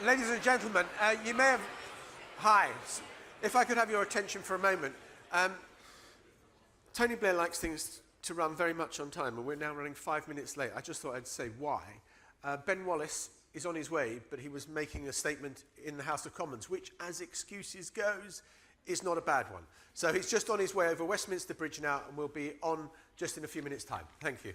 Ladies and gentlemen, you may have... Hi. If I could have your attention for a moment. Tony Blair likes things to run very much on time, and we're now running 5 minutes late. I just thought I'd say why. Ben Wallace is on his way, but he was making a statement in the House of Commons, which, as excuses goes, is not a bad one. So he's just on his way over Westminster Bridge now, and we'll be on just in a few minutes' time. Thank you.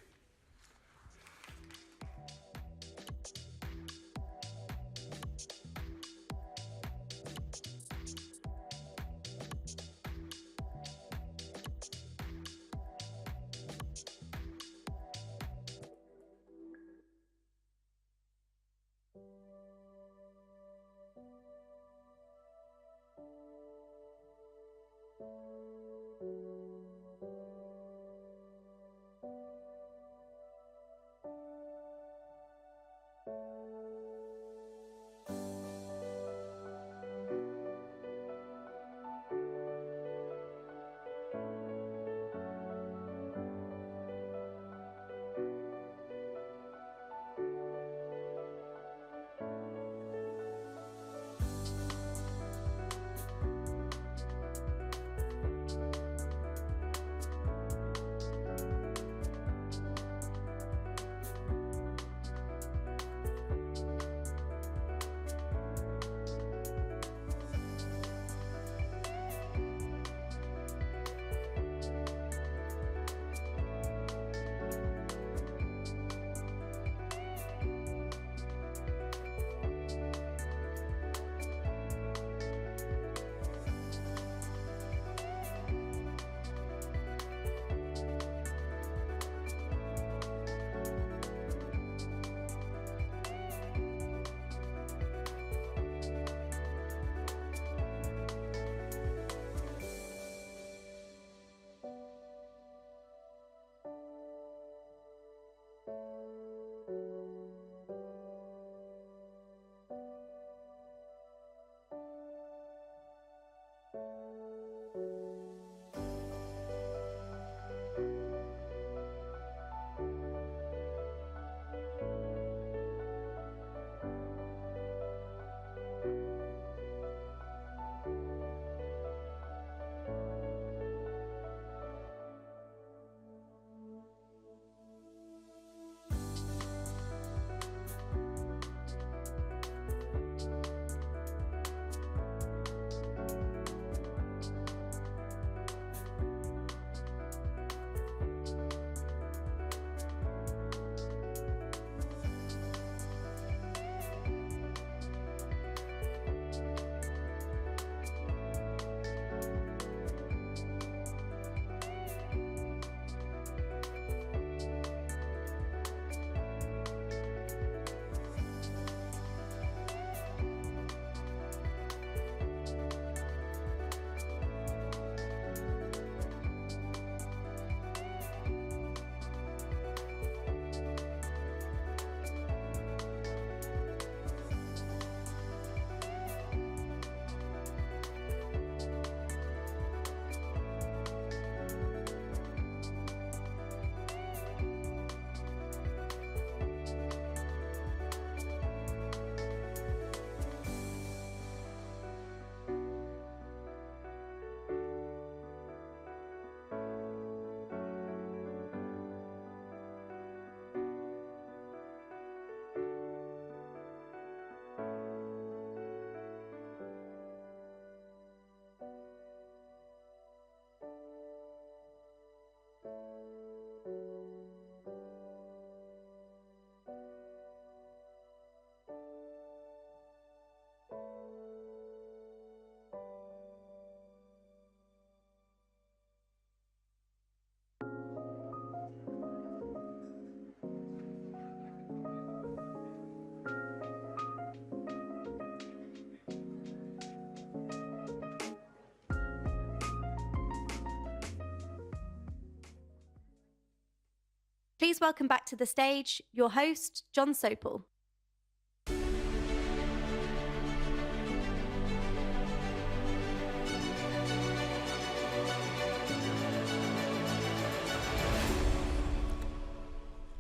Please welcome back to the stage your host, John Sopel.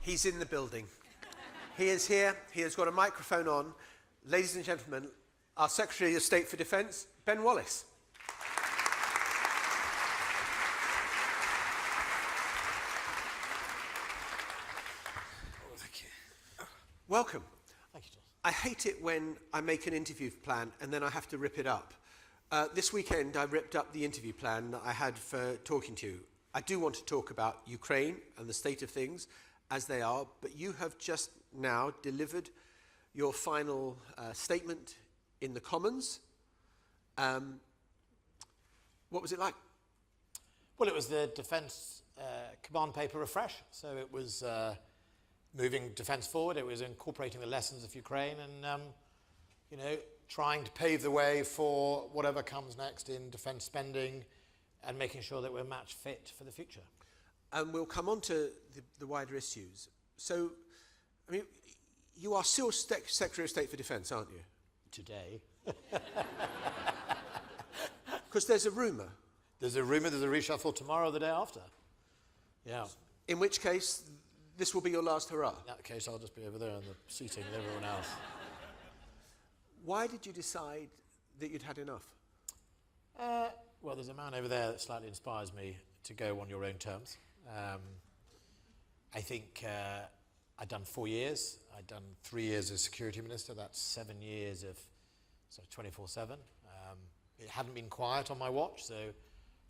He's in the building. He is here. He has got a microphone on. Ladies and gentlemen, our Secretary of State for Defence, Ben Wallace. Oh, thank you. Welcome. Thank you, John. I hate it when I make an interview plan and then I have to rip it up. This weekend I ripped up the interview plan that I had for talking to you. I do want to talk about Ukraine and the state of things as they are, but you have just now delivered your final statement in the Commons. What was it like? Well, it was the Defence Command Paper Refresh. So it was moving defence forward. It was incorporating the lessons of Ukraine and, trying to pave the way for whatever comes next in defence spending and making sure that we're match fit for the future. And we'll come on to the wider issues. So, I mean, you are still Secretary of State for Defence, aren't you? Today. Because there's a rumour. There's a reshuffle tomorrow or the day after. Yeah. In which case, this will be your last hurrah. In that case, I'll just be over there in the seating with everyone else. Why did you decide that you'd had enough? Well, there's a man over there that slightly inspires me to go on your own terms. I think I'd done 4 years. I'd done 3 years as security minister. That's 7 years of 24/7. It hadn't been quiet on my watch. So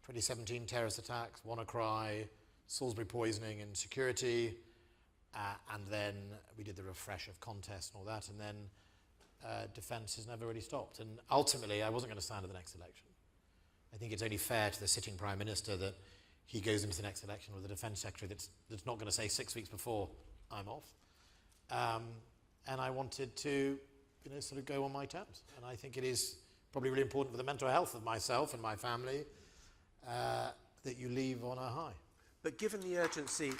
2017 terrorist attacks, WannaCry, Salisbury poisoning and security. And then we did the refresh of contest and all that. And then defence has never really stopped. And ultimately, I wasn't going to stand at the next election. I think it's only fair to the sitting Prime Minister that he goes into the next election with a Defence Secretary that's not going to say 6 weeks before I'm off. And I wanted to, sort of go on my terms. And I think it is probably really important for the mental health of myself and my family that you leave on a high. But given the urgency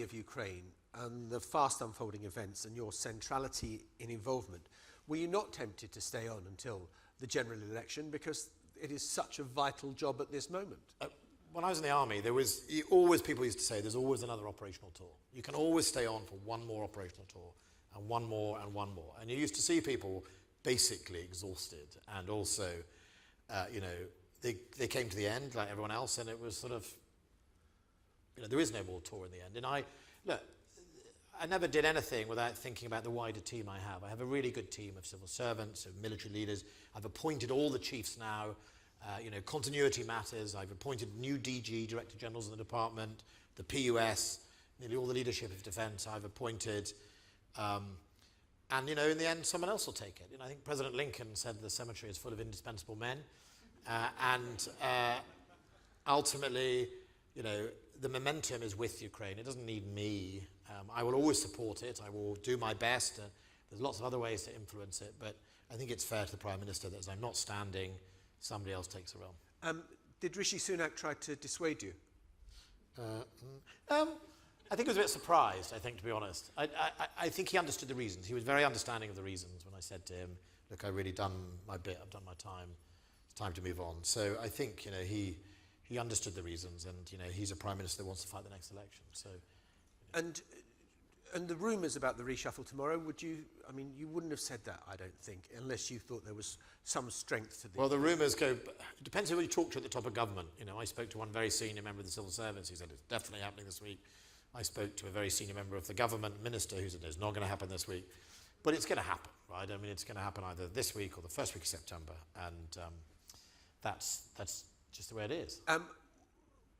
of Ukraine and the fast unfolding events and your centrality in involvement, were you not tempted to stay on until the general election because it is such a vital job at this moment? When I was in the army, people used to say there's always another operational tour. You can always stay on for one more operational tour and one more and one more. And you used to see people basically exhausted and also, they came to the end like everyone else and it was sort of, there is no more tour in the end. And I never did anything without thinking about the wider team I have. I have a really good team of civil servants, of military leaders. I've appointed all the chiefs now. Continuity matters. I've appointed new DG, Director Generals in the department, the PUS, nearly all the leadership of defence I've appointed. And, in the end, someone else will take it. I think President Lincoln said the cemetery is full of indispensable men. Ultimately, the momentum is with Ukraine. It doesn't need me. I will always support it. I will do my best. There's lots of other ways to influence it, but I think it's fair to the Prime Minister that as I'm not standing, somebody else takes the realm. Did Rishi Sunak try to dissuade you? I think he was a bit surprised, to be honest. I think he understood the reasons. He was very understanding of the reasons when I said to him, look, I've really done my bit. I've done my time. It's time to move on. So I think, he understood the reasons and, he's a Prime Minister that wants to fight the next election. So. And the rumours about the reshuffle tomorrow, you wouldn't have said that, I don't think, unless you thought there was some strength to the... Well, the rumours go... It depends who you talk to at the top of government. I spoke to one very senior member of the civil service who said it's definitely happening this week. I spoke to a very senior member of the government minister who said it's not going to happen this week. But it's going to happen, right? It's going to happen either this week or the first week of September. And that's just the way it is.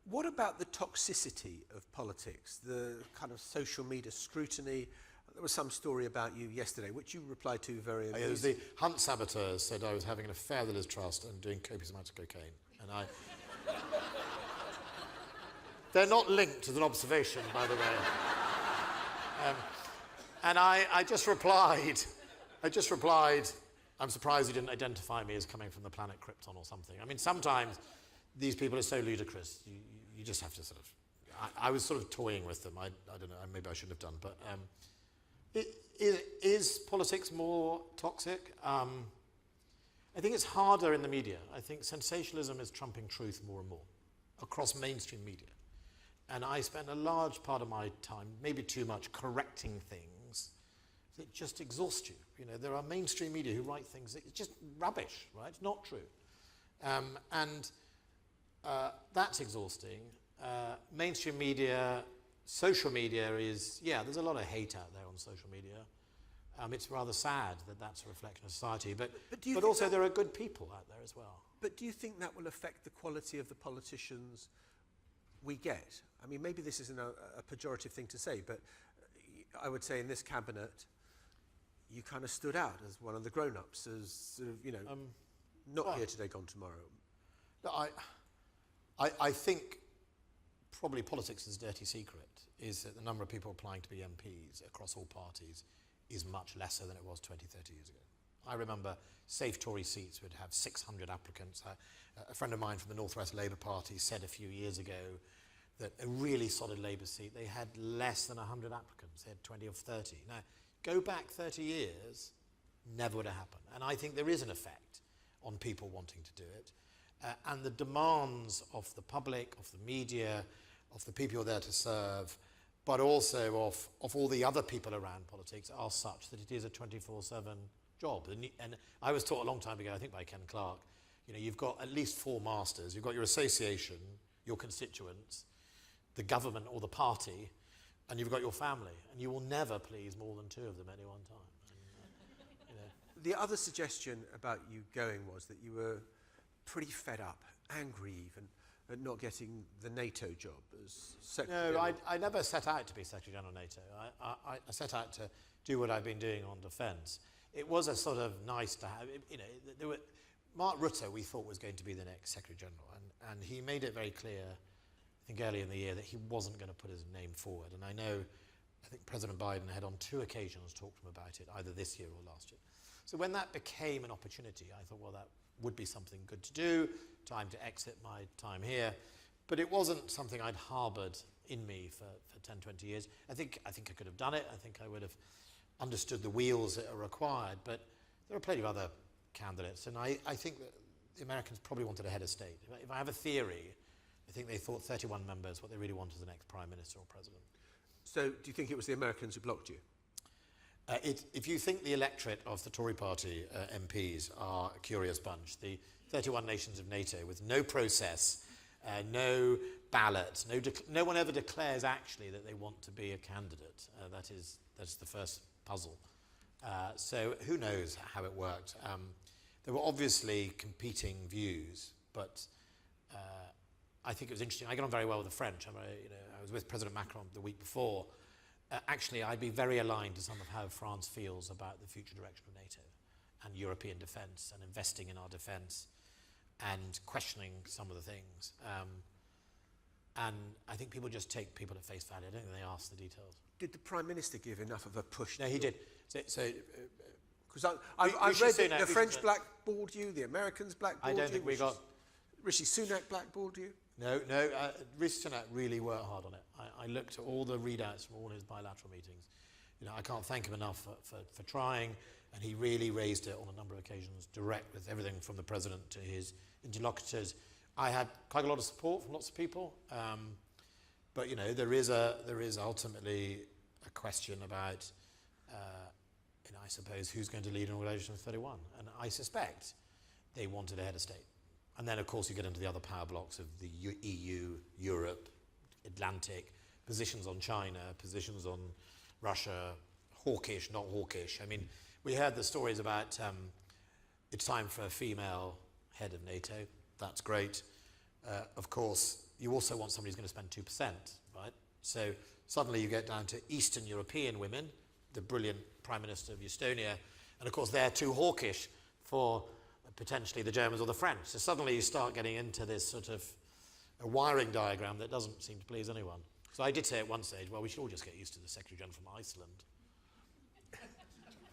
What about the toxicity of politics, the kind of social media scrutiny? There was some story about you yesterday, which you replied to very amusingly. It was the Hunt saboteurs said I was having an affair with Liz Truss and doing copious amounts of cocaine. And they're not linked as an observation, by the way. And I just replied, I'm surprised you didn't identify me as coming from the planet Krypton or something. Sometimes these people are so ludicrous, you just have to sort of... I was sort of toying with them. I don't know, maybe I shouldn't have done. But is politics more toxic? I think it's harder in the media. I think sensationalism is trumping truth more and more across mainstream media. And I spend a large part of my time, maybe too much, correcting things that just exhaust you. You know, there are mainstream media who write things that it's just rubbish, right? It's not true. That's exhausting. Mainstream media, social media is, there's a lot of hate out there on social media. It's rather sad that that's a reflection of society, but also there are good people out there as well. But do you think that will affect the quality of the politicians we get? I mean, maybe this isn't a pejorative thing to say, but I would say in this cabinet, you kind of stood out as one of the grown-ups, as sort of, not here today, gone tomorrow. No, I think probably politics' dirty secret is that the number of people applying to be MPs across all parties is much lesser than it was 20, 30 years ago. I remember safe Tory seats would have 600 applicants. A friend of mine from the North West Labour Party said a few years ago that a really solid Labour seat, they had less than 100 applicants. They had 20 or 30. Now, go back 30 years, never would have happened. And I think there is an effect on people wanting to do it. And the demands of the public, of the media, of the people you're there to serve, but also of all the other people around politics are such that it is a 24/7 job. And I was taught a long time ago, I think by Ken Clarke, you've got at least 4 masters. You've got your association, your constituents, the government or the party, and you've got your family. And you will never please more than 2 of them at any one time. And, The other suggestion about you going was that you were pretty fed up, angry even, at not getting the NATO job as Secretary General. No, I never set out to be Secretary General of NATO. I set out to do what I've been doing on defence. It was a sort of nice to have, Mark Rutte we thought was going to be the next Secretary General, and he made it very clear, I think early in the year, that he wasn't going to put his name forward. And I think President Biden had on 2 occasions talked to him about it, either this year or last year. So when that became an opportunity, I thought, well, that would be something good to do, time to exit my time here. But it wasn't something I'd harboured in me for 10, 20 years. I think I could have done it. I think I would have understood the wheels that are required. But there are plenty of other candidates. And I think that the Americans probably wanted a head of state. If I have a theory, I think they thought 31 members, what they really wanted was the next prime minister or president. So do you think it was the Americans who blocked you? If you think the electorate of the Tory party MPs are a curious bunch, the 31 nations of NATO with no process, no ballot, no one ever declares actually that they want to be a candidate. That's the first puzzle. So who knows how it worked. There were obviously competing views, but I think it was interesting. I got on very well with the French. I was with President Macron the week before. Actually, I'd be very aligned to some of how France feels about the future direction of NATO and European defence and investing in our defence and questioning some of the things. And I think people just take people at face value. I don't think they ask the details. Did the Prime Minister give enough of a push? No, he did. Because I've read that the French blackballed you, the Americans blackballed you. I don't think we got... Rishi Sunak blackballed you? No, Rishi Sunak really worked hard on it. I looked at all the readouts from all his bilateral meetings. I can't thank him enough for trying, and he really raised it on a number of occasions, direct with everything from the President to his interlocutors. I had quite a lot of support from lots of people, but there is ultimately a question about, I suppose, who's going to lead an organisation of 31, and I suspect they wanted a head of state. And then, of course, you get into the other power blocks of the EU, Europe, Atlantic, positions on China, positions on Russia, hawkish, not hawkish. I mean, we heard the stories about it's time for a female head of NATO. That's great. Of course, you also want somebody who's going to spend 2%, right? So suddenly you get down to Eastern European women, the brilliant Prime Minister of Estonia, and of course they're too hawkish for potentially the Germans or the French. So suddenly you start getting into this sort of a wiring diagram that doesn't seem to please anyone. So I did say at one stage, well, we should all just get used to the Secretary General from Iceland.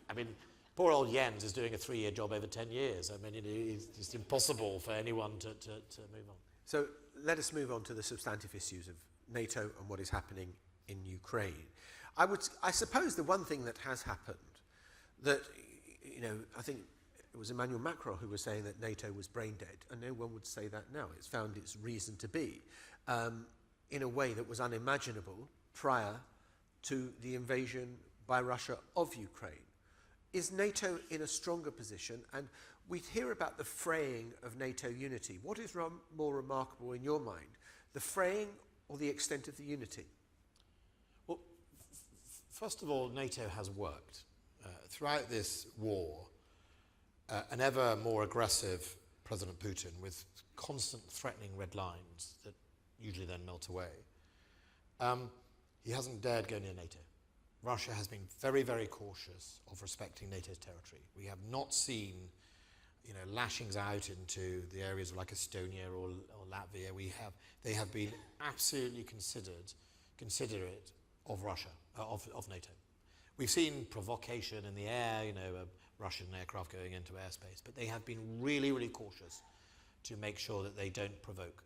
I mean, poor old Jens is doing a 3-year job over 10 years. I mean, it's just impossible for anyone to move on. So let us move on to the substantive issues of NATO and what is happening in Ukraine. I suppose the one thing that has happened that, I think it was Emmanuel Macron who was saying that NATO was brain dead, and no one would say that now. It's found its reason to be in a way that was unimaginable prior to the invasion by Russia of Ukraine. Is NATO in a stronger position? And we hear about the fraying of NATO unity. What is more remarkable in your mind, the fraying or the extent of the unity? Well, first of all, NATO has worked. Throughout this war, an ever more aggressive President Putin with constant threatening red lines that usually then melt away, he hasn't dared go near NATO. Russia has been very, very cautious of respecting NATO's territory. We have not seen, lashings out into the areas like Estonia or Latvia. They have been absolutely considerate of Russia, of NATO. We've seen provocation in the air, a Russian aircraft going into airspace, but they have been really, really cautious to make sure that they don't provoke.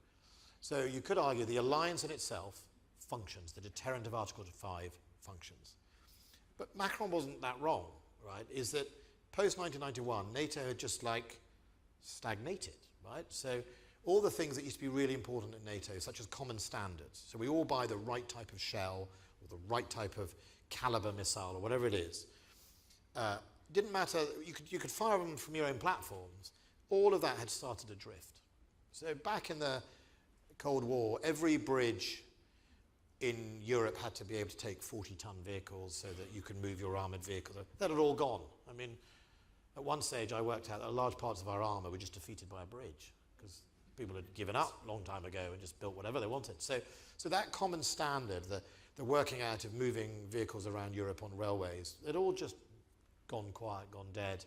So you could argue the alliance in itself functions, the deterrent of Article 5 functions. But Macron wasn't that wrong, right? Is that post-1991, NATO had just stagnated, right? So all the things that used to be really important at NATO, such as common standards, so we all buy the right type of shell or the right type of caliber missile or whatever it is, didn't matter, you could fire them from your own platforms, all of that had started to drift. So back in the Cold War, every bridge in Europe had to be able to take 40-ton vehicles so that you could move your armoured vehicles. That had all gone. I mean, at one stage I worked out that large parts of our armour were just defeated by a bridge because people had given up a long time ago and just built whatever they wanted. So that common standard, the working out of moving vehicles around Europe on railways, it all just gone quiet, gone dead.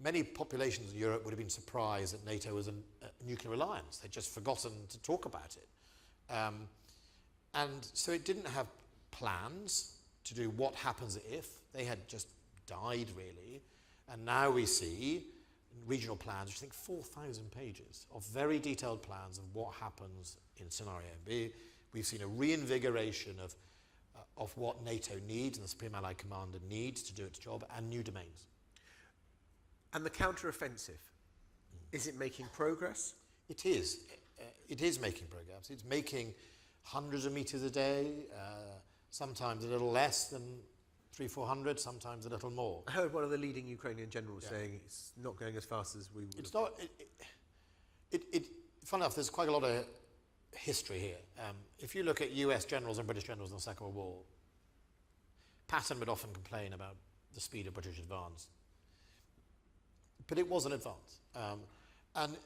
Many populations in Europe would have been surprised that NATO was a nuclear alliance. They'd just forgotten to talk about it. And so it didn't have plans to do what happens if. They had just died, really. And now we see regional plans, which I think 4,000 pages of very detailed plans of what happens in scenario B. We've seen a reinvigoration of what NATO needs and the Supreme Allied Commander needs to do its job, and new domains. And the counter-offensive, is it making progress? It is. It is making progress. It's making hundreds of meters a day, sometimes a little less than 300-400, sometimes a little more. I heard one of the leading Ukrainian generals saying it's not going as fast as we would. It's not. Funny enough, there's quite a lot of history here. If you look at US generals and British generals in the Second World War, Patton would often complain about the speed of British advance. But it was an advance. And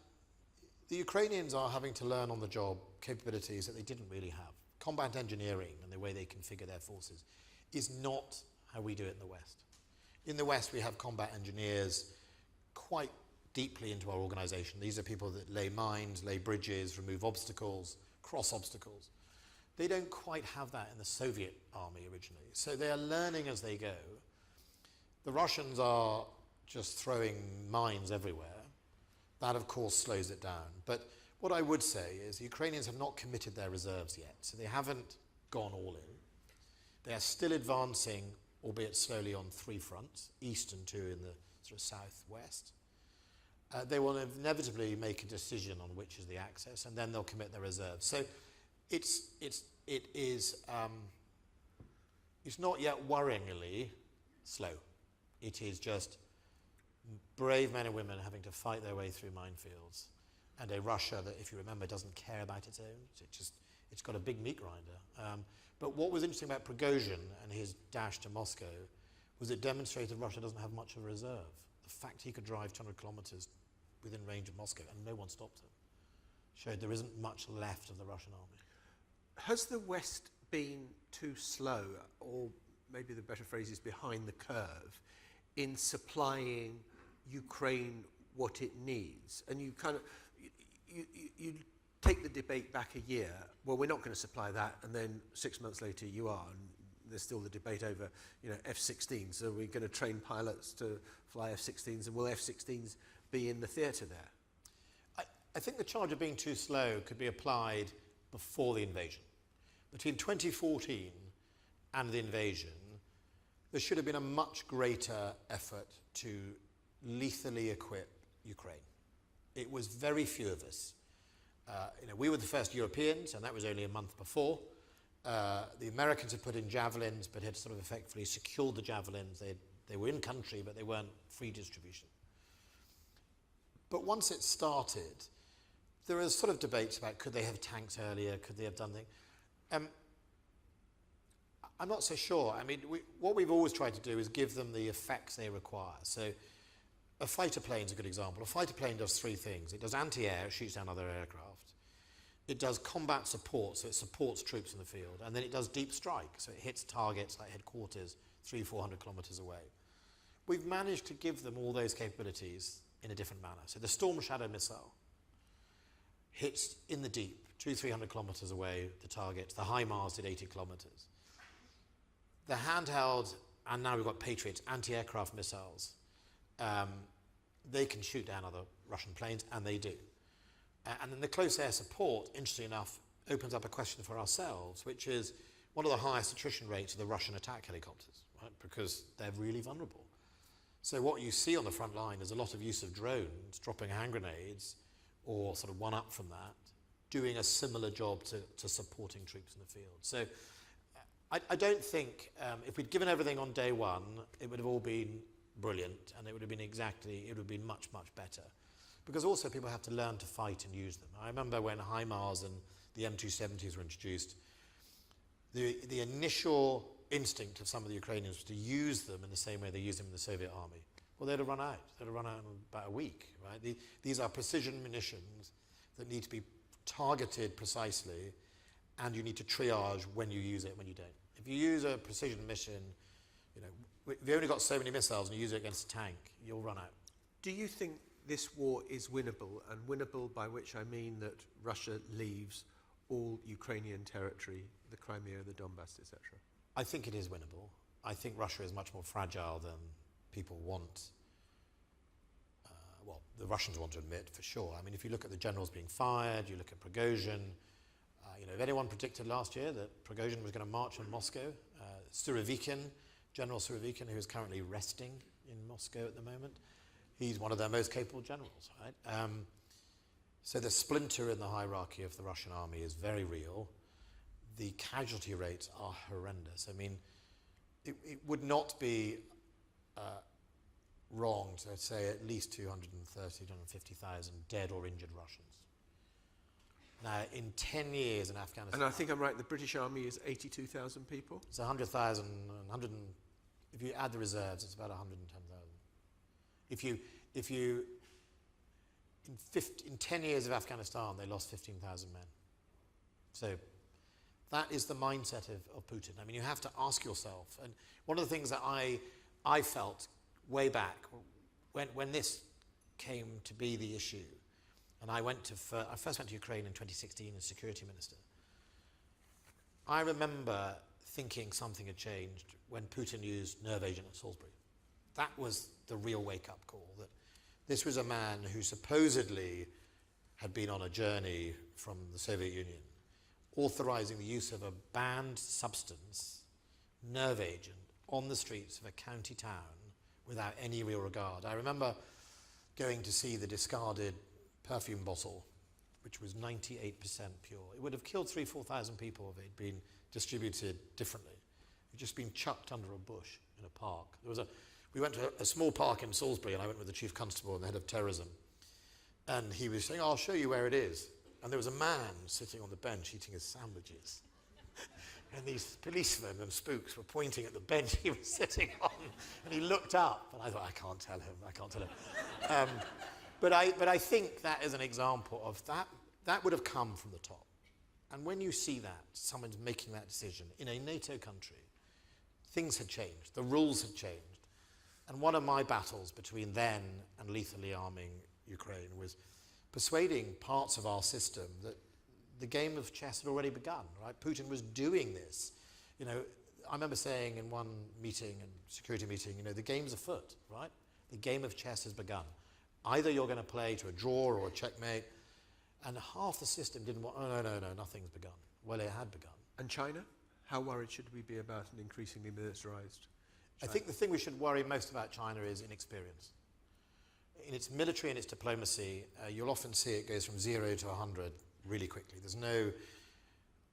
the Ukrainians are having to learn on the job capabilities that they didn't really have. Combat engineering and the way they configure their forces is not how we do it in the West. In the West, we have combat engineers quite deeply into our organization. These are people that lay mines, lay bridges, remove obstacles, cross obstacles. They don't quite have that in the Soviet army originally. So they are learning as they go. The Russians are just throwing mines everywhere. That, of course, slows it down. But what I would say is the Ukrainians have not committed their reserves yet, so they haven't gone all in. They are still advancing, albeit slowly, on 3 fronts, east and 2 in the sort of southwest. They will inevitably make a decision on which is the axis, and then they'll commit their reserves. So it is not yet worryingly slow. It is just brave men and women having to fight their way through minefields, and a Russia that, if you remember, doesn't care about its own. It's got a big meat grinder. But what was interesting about Prigozhin and his dash to Moscow was it demonstrated Russia doesn't have much of a reserve. The fact he could drive 200 kilometers within range of Moscow and no one stopped him showed there isn't much left of the Russian army. Has the West been too slow, or maybe the better phrase is behind the curve, in supplying Ukraine what it needs? And you kind of, you take the debate back a year, well, we're not going to supply that, and then 6 months later you are, and there's still the debate over, F-16s. So we're going to train pilots to fly F-16s, and will F-16s be in the theatre there? I think the charge of being too slow could be applied before the invasion. Between 2014 and the invasion, there should have been a much greater effort to lethally equip Ukraine. It was very few of us. We were the first Europeans, and that was only a month before. The Americans had put in javelins, but had sort of effectively secured the javelins. They were in country, but they weren't free distribution. But once it started, there was sort of debates about could they have tanks earlier, could they have done things. I'm not so sure. I mean, what we've always tried to do is give them the effects they require. So a fighter plane is a good example. A fighter plane does three things. It does anti-air, it shoots down other aircraft. It does combat support, so it supports troops in the field. And then it does deep strike, so it hits targets like headquarters 300-400 kilometres away. We've managed to give them all those capabilities in a different manner. So the Storm Shadow missile hits in the deep, 200-300 kilometres away, the target. The HIMARS did 80 kilometres. The handheld, and now we've got Patriots, anti-aircraft missiles. They can shoot down other Russian planes, and they do. And then the close air support, interestingly enough, opens up a question for ourselves, which is one of the highest attrition rates of the Russian attack helicopters, right? Because they're really vulnerable. So what you see on the front line is a lot of use of drones, dropping hand grenades, or sort of one up from that, doing a similar job to supporting troops in the field. So I don't think, if we'd given everything on day one, it would have all been brilliant, and it would have been much, much better. Because also people have to learn to fight and use them. I remember when HIMARS and the M270s were introduced, the initial instinct of some of the Ukrainians was to use them in the same way they used them in the Soviet army. Well, they'd have run out. They'd have run out in about a week, right? These are precision munitions that need to be targeted precisely, and you need to triage when you use it, when you don't. If you use a precision mission, you know, if you've only got so many missiles and you use it against a tank, you'll run out. Do you think this war is winnable, and winnable by which I mean that Russia leaves all Ukrainian territory, the Crimea, the Donbass, etc.? I think it is winnable. I think Russia is much more fragile than people want. Well, the Russians want to admit, for sure. I mean, if you look at the generals being fired, you look at Prigozhin. You know, if anyone predicted last year that Prigozhin was going to march on Moscow, Surovikin, General Surovikin, who is currently resting in Moscow at the moment, he's one of their most capable generals, right? So the splinter in the hierarchy of the Russian army is very real. The casualty rates are horrendous. I mean, it would not be wrong to say at least 230,000, 250,000 dead or injured Russians. Now, in 10 years in Afghanistan... And I think I'm right, the British Army is 82,000 people? It's 100,000, if you add the reserves, it's about 110,000. In 10 years of Afghanistan, they lost 15,000 men. So that is the mindset of Putin. I mean, you have to ask yourself, and one of the things that I felt way back when this came to be the issue, and I first went to Ukraine in 2016 as security minister. I remember thinking something had changed when Putin used nerve agent at Salisbury. That was the real wake-up call, that this was a man who supposedly had been on a journey from the Soviet Union, authorizing the use of a banned substance, nerve agent, on the streets of a county town without any real regard. I remember going to see the discarded perfume bottle, which was 98% pure. It would have killed 3,000-4,000 people if it had been distributed differently. It had just been chucked under a bush in a park. We went to a small park in Salisbury, and I went with the chief constable and the head of terrorism. And he was saying, I'll show you where it is. And there was a man sitting on the bench eating his sandwiches. And these policemen and spooks were pointing at the bench he was sitting on. And he looked up, and I thought, I can't tell him. But I think that is an example of that. That would have come from the top. And when you see that, someone's making that decision in a NATO country, things had changed. The rules had changed. And one of my battles between then and lethally arming Ukraine was persuading parts of our system that the game of chess had already begun, right? Putin was doing this. You know, I remember saying in one meeting, security meeting, you know, the game's afoot, right? The game of chess has begun. Either you're going to play to a draw or a checkmate, and half the system didn't want, no, nothing's begun. Well, it had begun. And China? How worried should we be about an increasingly militarized China? I think the thing we should worry most about China is inexperience. In its military and its diplomacy, you'll often see it goes from 0 to 100 really quickly. There's no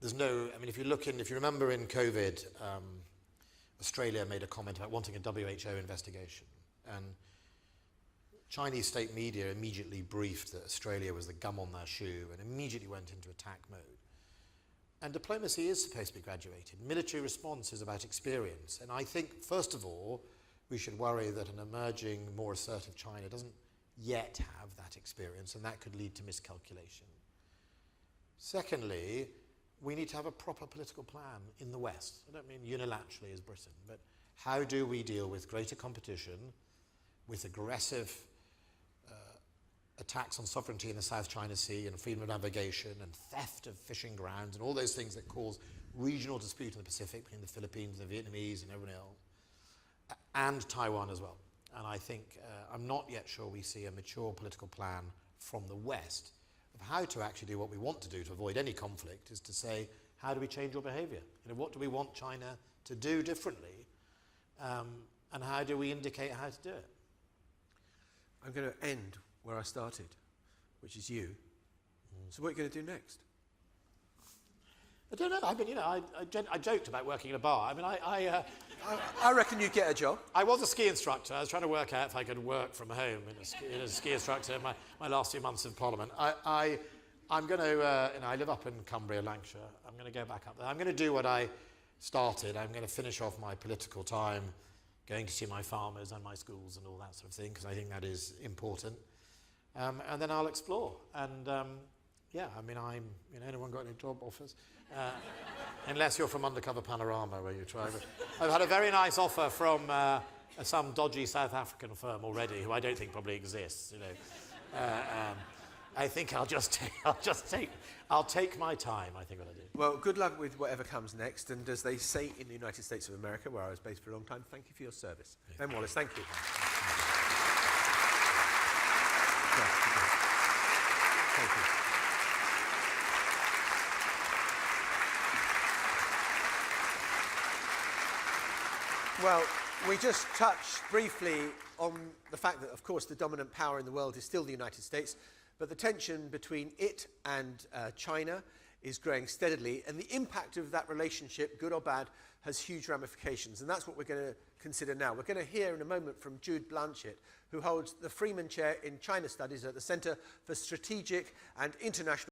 there's no, I mean, if you remember in COVID, Australia made a comment about wanting a WHO investigation. And Chinese state media immediately briefed that Australia was the gum on their shoe and immediately went into attack mode. And diplomacy is supposed to be graduated. Military response is about experience. And I think, first of all, we should worry that an emerging, more assertive China doesn't yet have that experience, and that could lead to miscalculation. Secondly, we need to have a proper political plan in the West. I don't mean unilaterally as Britain, but how do we deal with greater competition, with aggressive attacks on sovereignty in the South China Sea and freedom of navigation and theft of fishing grounds and all those things that cause regional dispute in the Pacific between the Philippines and the Vietnamese and everyone else, and Taiwan as well. And I think I'm not yet sure we see a mature political plan from the West of how to actually do what we want to do to avoid any conflict, is to say, how do we change your behaviour? What do we want China to do differently? And how do we indicate how to do it? I'm going to end where I started, which is you. So what are you going to do next? I don't know. I mean, I joked about working in a bar. I mean, I reckon you get a job. I was a ski instructor. I was trying to work out if I could work from home as a ski instructor in my last few months in Parliament. I'm going to, I live up in Cumbria, Lancashire. I'm going to go back up there. I'm going to do what I started. I'm going to finish off my political time going to see my farmers and my schools and all that sort of thing, because I think that is important. And then I'll explore. And yeah, I mean, anyone got any job offers? Unless you're from Undercover Panorama, where you try. I've had a very nice offer from some dodgy South African firm already, who I don't think probably exists. I think I'll take my time. I think what I do. Well, good luck with whatever comes next. And as they say in the United States of America, where I was based for a long time, thank you for your service. Ben Wallace, thank you. Thank you. Well, we just touched briefly on the fact that, of course, the dominant power in the world is still the United States, but the tension between it and China is growing steadily, and the impact of that relationship, good or bad, has huge ramifications, and that's what we're going to consider now. We're going to hear in a moment from Jude Blanchett, who holds the Freeman Chair in China Studies at the Centre for Strategic and International